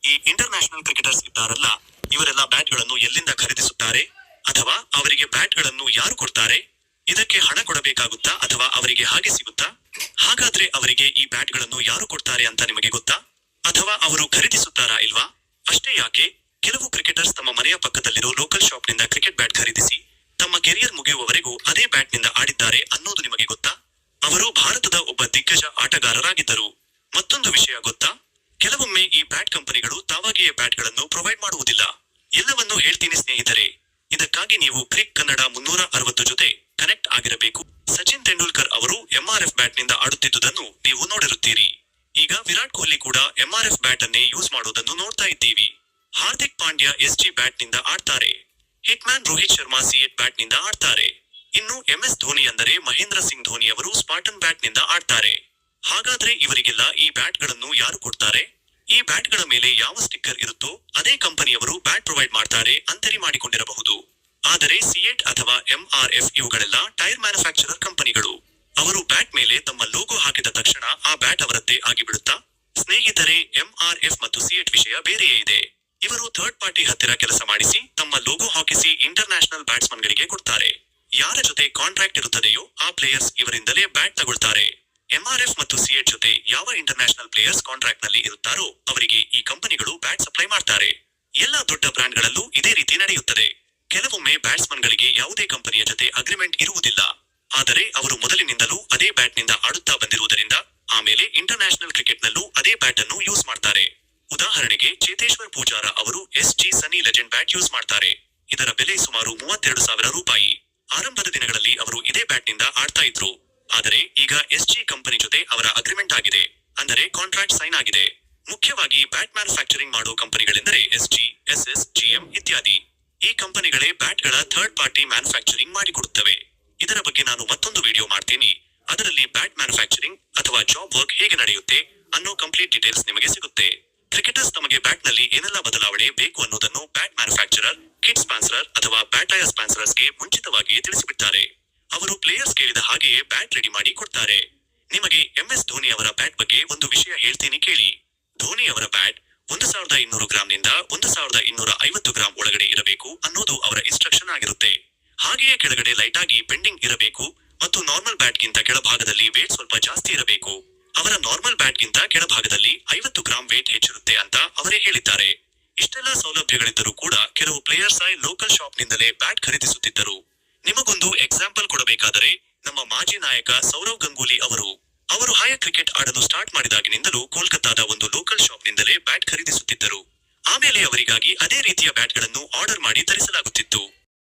ಈ international cricketers ಇದ್ದಾರಲ್ಲ, ಇವರೆಲ್ಲ ಬ್ಯಾಟ್ಗಳನ್ನು ಎಲ್ಲಿಂದ ಖರೀದಿಸುತ್ತಾರೆ ಅಥವಾ ಅವರಿಗೆ ಬ್ಯಾಟ್ಗಳನ್ನು ಯಾರು ಕೊಡ್ತಾರೆ? ಇದಕ್ಕೆ ಹಣ ಕೊಡಬೇಕಾಗುತ್ತಾ ಅಥವಾ ಅವರಿಗೆ ಹಾಗೆ ಸಿಗುತ್ತಾ? ಹಾಗಾದ್ರೆ ಅವರಿಗೆ ಈ ಬ್ಯಾಟ್ಗಳನ್ನು ಯಾರು ಕೊಡ್ತಾರೆ ಅಂತ ನಿಮಗೆ ಗೊತ್ತಾ? ಅಥವಾ ಅವರು ಖರೀದಿಸುತ್ತಾರಾ ಇಲ್ವಾ? ಅಷ್ಟೇ ಯಾಕೆ, ಕೆಲವು ಕ್ರಿಕೆಟರ್ಸ್ ತಮ್ಮ ಮನೆಯ ಪಕ್ಕದಲ್ಲಿರೋ ಲೋಕಲ್ ಶಾಪ್ನಿಂದ ಕ್ರಿಕೆಟ್ ಬ್ಯಾಟ್ ಖರೀದಿಸಿ ತಮ್ಮ ಕೆರಿಯರ್ ಮುಗಿಯುವವರೆಗೂ ಅದೇ ಬ್ಯಾಟ್ನಿಂದ ಆಡಿದ್ದಾರೆ ಅನ್ನೋದು ನಿಮಗೆ ಗೊತ್ತಾ? ಅವರು ಭಾರತದ ಒಬ್ಬ ದಿಗ್ಗಜ ಆಟಗಾರರಾಗಿದ್ದರು. ಮತ್ತೊಂದು ವಿಷಯ ಗೊತ್ತಾ? ಕೆಲವೊಮ್ಮೆ ಈ ಬ್ಯಾಟ್ ಕಂಪನಿಗಳು ತಾವಾಗಿಯೇ ಬ್ಯಾಟ್ಗಳನ್ನು ಪ್ರೊವೈಡ್ ಮಾಡುವುದಿಲ್ಲ. ಎಲ್ಲವನ್ನೂ ಹೇಳ್ತೀನಿ ಸ್ನೇಹಿತರೆ. ಇದಕ್ಕಾಗಿ ನೀವು ಕ್ರಿಕ್ ಕನ್ನಡ 360 ಜೊತೆ ಕನೆಕ್ಟ್ ಆಗಿರಬೇಕು. ಸಚಿನ್ ತೆಂಡೂಲ್ಕರ್ ಅವರು MRF ಬ್ಯಾಟ್ನಿಂದ ಆಡುತ್ತಿದ್ದುದನ್ನು ನೀವು ನೋಡಿರುತ್ತೀರಿ. ಈಗ ವಿರಾಟ್ ಕೊಹ್ಲಿ ಕೂಡ MRF ಬ್ಯಾಟ್ ಅನ್ನೇ ಯೂಸ್ ಮಾಡೋದನ್ನು ನೋಡ್ತಾ ಇದ್ದೀವಿ. ಹಾರ್ದಿಕ್ ಪಾಂಡ್ಯ SG ಬ್ಯಾಟ್ನಿಂದ ಆಡ್ತಾರೆ. ಹಿಟ್ಮ್ಯಾನ್ ರೋಹಿತ್ ಶರ್ಮಾ C8 ಬ್ಯಾಟ್ನಿಂದ ಆಡ್ತಾರೆ. ಇನ್ನು MS ಧೋನಿ ಅಂದರೆ ಮಹೇಂದ್ರ ಸಿಂಗ್ ಧೋನಿ ಅವರು ಸ್ಪಾಟನ್ ಬ್ಯಾಟ್ನಿಂದ ಆಡ್ತಾರೆ. ಹಾಗಾದ್ರೆ ಇವರಿಗೆಲ್ಲ ಈ ಬ್ಯಾಟ್ಗಳನ್ನು ಯಾರು ಕೊಡ್ತಾರೆ? ಈ ಬ್ಯಾಟ್ಗಳ ಮೇಲೆ ಯಾವ ಸ್ಟಿಕ್ಕರ್ ಇರುತ್ತೋ ಅದೇ ಕಂಪನಿಯವರು ಬ್ಯಾಟ್ ಪ್ರೊವೈಡ್ ಮಾಡ್ತಾರೆ ಅಂತರಿ ಮಾಡಿಕೊಂಡಿರಬಹುದು. ಆದರೆ C8 ಅಥವಾ MRF ಇವುಗಳೆಲ್ಲ ಟೈರ್ ಮ್ಯಾನುಫ್ಯಾಕ್ಚರರ್ ಕಂಪನಿಗಳು. ಅವರು ಬ್ಯಾಟ್ ಮೇಲೆ ತಮ್ಮ ಲೋಗೋ ಹಾಕಿದ ತಕ್ಷಣ ಆ ಬ್ಯಾಟ್ ಅವರದ್ದೇ ಆಗಿಬಿಡುತ್ತಾ? ಸ್ನೇಹಿತರೆ, MRF ಮತ್ತು C8 ವಿಷಯ ಬೇರೆಯೇ ಇದೆ. ಇವರು ಥರ್ಡ್ ಪಾರ್ಟಿ ಹತ್ತಿರ ಕೆಲಸ ಮಾಡಿಸಿ ತಮ್ಮ ಲೋಗೋ ಹಾಕಿಸಿ ಇಂಟರ್ನ್ಯಾಷನಲ್ ಬ್ಯಾಟ್ಸ್ಮನ್ಗಳಿಗೆ ಕೊಡ್ತಾರೆ. ಯಾರ ಜೊತೆ ಕಾಂಟ್ರಾಕ್ಟ್ ಇರುತ್ತದೆಯೋ ಆ ಪ್ಲೇಯರ್ಸ್ ಇವರಿಂದಲೇ ಬ್ಯಾಟ್ ತಗೊಳ್ತಾರೆ. MRF ಮತ್ತು C8 ಜೊತೆ ಯಾವ ಇಂಟರ್ನ್ಯಾಷನಲ್ ಪ್ಲೇಯರ್ಸ್ ಕಾಂಟ್ರಾಕ್ಟ್ ನಲ್ಲಿ ಇರುತ್ತಾರೋ ಅವರಿಗೆ ಈ ಕಂಪನಿಗಳು ಬ್ಯಾಟ್ ಸಪ್ಲೈ ಮಾಡ್ತಾರೆ. ಎಲ್ಲ ದೊಡ್ಡ ಬ್ರ್ಯಾಂಡ್ಗಳಲ್ಲೂ ಇದೇ ರೀತಿ ನಡೆಯುತ್ತದೆ. ಕೆಲವೊಮ್ಮೆ ಬ್ಯಾಟ್ಸ್ಮನ್ಗಳಿಗೆ ಯಾವುದೇ ಕಂಪನಿಯ ಜೊತೆ ಅಗ್ರಿಮೆಂಟ್ ಇರುವುದಿಲ್ಲ. ಆದರೆ ಅವರು ಮೊದಲಿನಿಂದಲೂ ಅದೇ ಬ್ಯಾಟ್ನಿಂದ ಆಡುತ್ತಾ ಬಂದಿರುವುದರಿಂದ ಆಮೇಲೆ ಇಂಟರ್ನ್ಯಾಷನಲ್ ಕ್ರಿಕೆಟ್ನಲ್ಲೂ ಅದೇ ಬ್ಯಾಟ್ ಅನ್ನು ಯೂಸ್ ಮಾಡ್ತಾರೆ. ಉದಾಹರಣೆಗೆ ಚೇತೇಶ್ವರ್ ಪೂಜಾರ ಅವರು SG ಸನ್ನಿ ಲೆಜೆಂಡ್ ಬ್ಯಾಟ್ ಯೂಸ್ ಮಾಡ್ತಾರೆ. ಇದರ ಬೆಲೆ ಸುಮಾರು 32,000 ರೂಪಾಯಿ. ಆರಂಭದ ದಿನಗಳಲ್ಲಿ ಅವರು ಇದೇ ಬ್ಯಾಟ್ನಿಂದ ಆಡ್ತಾ ಇದ್ರು. ಆದರೆ ಈಗ SG ಕಂಪನಿ ಜೊತೆ ಅವರ ಅಗ್ರಿಮೆಂಟ್ ಆಗಿದೆ, ಅಂದರೆ ಕಾಂಟ್ರಾಕ್ಟ್ ಸೈನ್ ಆಗಿದೆ. ಮುಖ್ಯವಾಗಿ ಬ್ಯಾಟ್ ಮ್ಯಾನುಫ್ಯಾಕ್ಚರಿಂಗ್ ಮಾಡೋ ಕಂಪನಿಗಳೆಂದರೆ SG, SS, GM ಇತ್ಯಾದಿ. ಈ ಕಂಪನಿಗಳೇ ಬ್ಯಾಟ್ಗಳ ಥರ್ಡ್ ಪಾರ್ಟಿ ಮ್ಯಾನುಫ್ಯಾಕ್ಚರಿಂಗ್ ಮಾಡಿಕೊಡುತ್ತವೆ. ಇದರ ಬಗ್ಗೆ ನಾನು ಮತ್ತೊಂದು ವಿಡಿಯೋ ಮಾಡ್ತೀನಿ. ಅದರಲ್ಲಿ ಬ್ಯಾಟ್ ಮ್ಯಾನುಫ್ಯಾಕ್ಚರಿಂಗ್ ಅಥವಾ ಜಾಬ್ ವರ್ಕ್ ಹೇಗೆ ನಡೆಯುತ್ತೆ ಅನ್ನೋ ಕಂಪ್ಲೀಟ್ ಡೀಟೇಲ್ಸ್ ನಿಮಗೆ ಸಿಗುತ್ತೆ. ಕ್ರಿಕೆಟರ್ಸ್ ತಮಗೆ ಬ್ಯಾಟ್ ನಲ್ಲಿ ಏನೆಲ್ಲ ಬದಲಾವಣೆ ಬೇಕು ಅನ್ನೋದನ್ನು ಬ್ಯಾಟ್ ಮ್ಯಾನುಫ್ಯಾಕ್ಚರರ್, ಕಿಟ್ ಸ್ಪಾನ್ಸರರ್ ಅಥವಾ ಬ್ಯಾಟಯ ಸ್ಪಾನ್ಸರರ್ಸ್ಗೆ ಮುಂಚಿತವಾಗಿಯೇ ತಿಳಿಸಿಬಿಡ್ತಾರೆ. ಅವರು ಪ್ಲೇಯರ್ಸ್ ಕೇಳಿದ ಹಾಗೆಯೇ ಬ್ಯಾಟ್ ರೆಡಿ ಮಾಡಿ ಕೊಡ್ತಾರೆ. ನಿಮಗೆ MS ಧೋನಿ ಅವರ ಬ್ಯಾಟ್ ಬಗ್ಗೆ ಒಂದು ವಿಷಯ ಹೇಳ್ತೀನಿ ಕೇಳಿ. ಧೋನಿ ಅವರ ಬ್ಯಾಟ್ 1200 ಗ್ರಾಂನಿಂದ 1250 ಗ್ರಾಂ ಒಳಗಡೆ ಇರಬೇಕು ಅನ್ನೋದು ಅವರ ಇನ್ಸ್ಟ್ರಕ್ಷನ್ ಆಗಿರುತ್ತೆ. ಹಾಗೆಯೇ ಕೆಳಗಡೆ ಲೈಟ್ ಆಗಿ ಬೆಂಡಿಂಗ್ ಇರಬೇಕು ಮತ್ತು ನಾರ್ಮಲ್ ಬ್ಯಾಟ್ ಗಿಂತ ಕೆಳಭಾಗದಲ್ಲಿ ವೇಟ್ ಸ್ವಲ್ಪ ಜಾಸ್ತಿ ಇರಬೇಕು. ಅವರ ನಾರ್ಮಲ್ ಬ್ಯಾಟ್ ಗಿಂತ ಕೆಳಭಾಗದಲ್ಲಿ 50 ಗ್ರಾಂ ವೇಟ್ ಹೆಚ್ಚಿರುತ್ತೆ ಅಂತ ಅವರೇ ಹೇಳಿದ್ದಾರೆ. ಇಷ್ಟೆಲ್ಲ ಸೌಲಭ್ಯಗಳಿದ್ದರೂ ಕೂಡ ಕೆಲವು ಪ್ಲೇಯರ್ಸ್ ಲೋಕಲ್ ಶಾಪ್ ನಿಂದಲೇ ಬ್ಯಾಟ್ ಖರೀದಿಸುತ್ತಿದ್ದರು. ನಿಮಗೊಂದು ಎಕ್ಸಾಂಪಲ್ ಕೊಡಬೇಕಾದರೆ ನಮ್ಮ ಮಾಜಿ ನಾಯಕ ಸೌರವ್ ಗಂಗೂಲಿ ಅವರು ಹಾಯ ಕ್ರಿಕೆಟ್ ಆಡಲು ಸ್ಟಾರ್ಟ್ ಮಾಡಿದಾಗಿನಿಂದಲೂ ಕೋಲ್ಕತ್ತಾದ ಒಂದು ಲೋಕಲ್ ಶಾಪ್ ನಿಂದಲೇ ಬ್ಯಾಟ್ ಖರೀದಿಸುತ್ತಿದ್ದರು. ಆಮೇಲೆ ಅವರಿಗಾಗಿ ಅದೇ ರೀತಿಯ ಬ್ಯಾಟ್ಗಳನ್ನು ಆರ್ಡರ್ ಮಾಡಿ ತರಿಸಲಾಗುತ್ತಿತ್ತು.